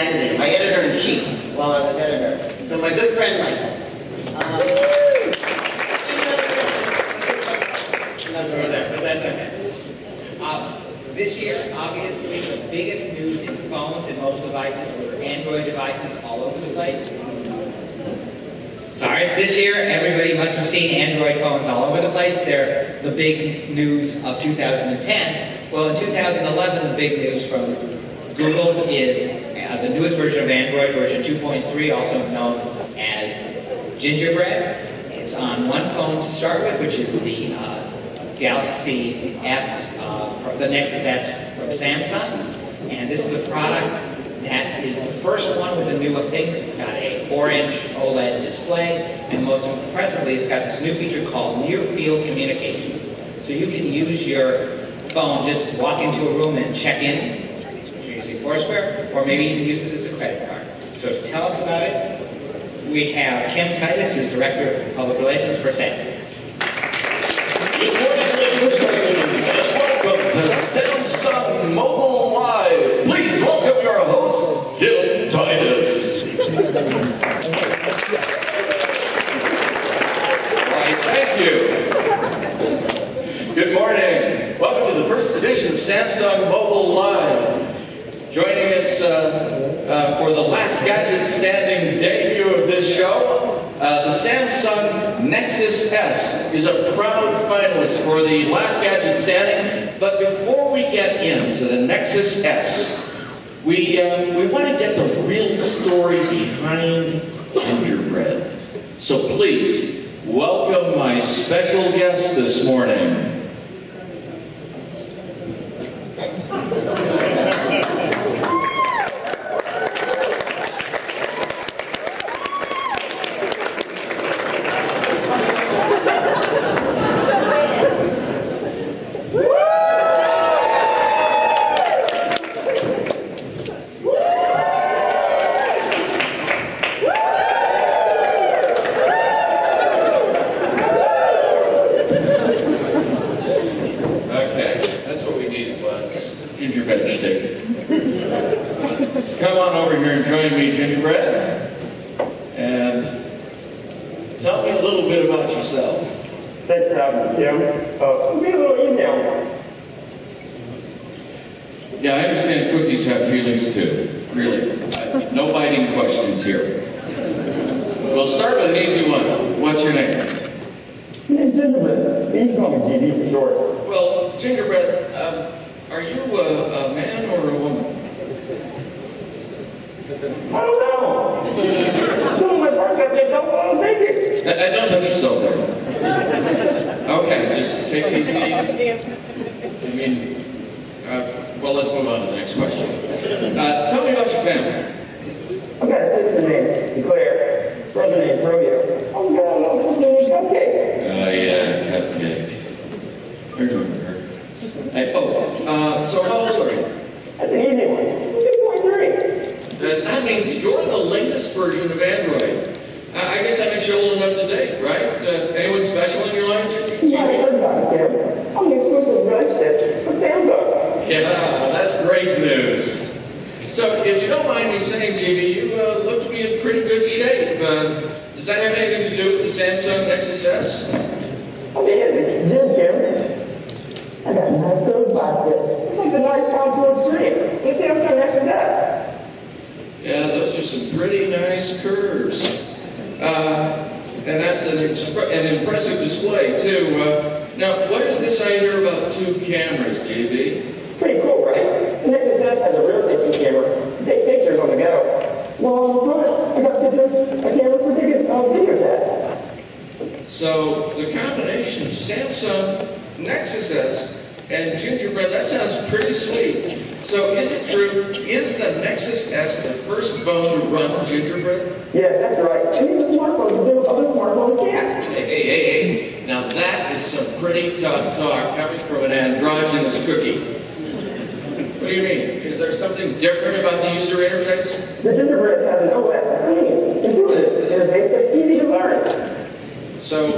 magazine, my editor-in-chief, while I was editor. So my good friend Michael. This year, obviously, the biggest news in phones and mobile devices were Android devices all over the place. Sorry, this year, everybody must have seen Android phones all over the place. They're the big news of 2010. Well, in 2011, the big news from Google is the newest version of Android, version 2.3, also known as Gingerbread. It's on one phone to start with, which is the Galaxy S, the Nexus S from Samsung. And this is a product that is the first one with the newer things. It's got a 4-inch OLED display, and most impressively, it's got this new feature called near-field communications. So you can use your phone, just walk into a room and check in, if you're using Foursquare, or maybe you can use it as a credit card. So to tell us about it, we have Kim Titus, who's Director of Public Relations for Samsung. Good morning, ladies and gentlemen, and welcome to Samsung Mobile Live. Please welcome your host, Kim Titus. Right, thank you. Good morning. Welcome to the first edition of Samsung Mobile Live. Joining us for the last gadget standing debut of this show, the Samsung Nexus S is a proud finalist for the last gadget standing. But before we get into the Nexus S, we want to get the real story behind Gingerbread. So please, welcome my special guest this morning. Come on over here and join me, Gingerbread, and tell me a little bit about yourself. Thanks for having me, Kim. It'll be a little easy on me. Yeah, I understand cookies have feelings too. Really. No biting questions here. We'll start with an easy one. What's your name? Gingerbread. You can call me GD for short. Well, Gingerbread, are you a man or a woman? I don't know. Some of my parts got picked up while I was naked. Don't touch yourself there. Okay, just take it easy. I mean, well, let's move on to the next question. Tell me about your family. I've got a sister named Claire, brother named Romeo. Also got a little sister named Cupcake. Yeah, Cupcake. I remember her. Hey, so how old are you? That's an easy one. 2.3. That means you're the latest version of Android. I guess that makes you old enough to date, right? Anyone special in your life? You might have heard about it, Kim. I'm the exclusive relationship with Samsung. Yeah, that's great news. So, if you don't mind me saying, GB, you look to be in pretty good shape. Does that have anything to do with the Samsung Nexus S? I'll be in the gym, Kim. I got nice little biceps. It's like the nice contour stream. You see, I'm so Nexus S. Yeah, those are some pretty nice curves. And that's an impressive display, too. Now, what is this I hear about 2 cameras, JB? Pretty cool, right? The Nexus S has a rear-facing camera to take pictures on the go. Well, on the front, I got pictures, a camera for taking video set. So, the combination of Samsung Nexus S and Gingerbread, that sounds pretty sweet. So, is it true, is the Nexus S the first phone to run Gingerbread? Yes, that's right. And these are smartphones that do what other smartphones can't. Hey. Now that is some pretty tough talk coming from an androgynous cookie. What do you mean? Is there something different about the user interface? The Gingerbread has an OS that's clean, intuitive interface that's easy to learn. So,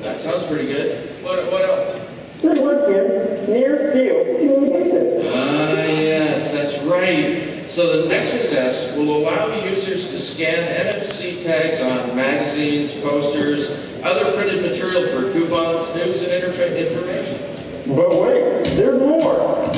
that sounds pretty good. What else? Good work, Kim. Near-field communication. Ah, yes, that's right. So So the Nexus S will allow users to scan NFC tags on magazines, posters, other printed material for coupons, news, and information. But wait, there's more.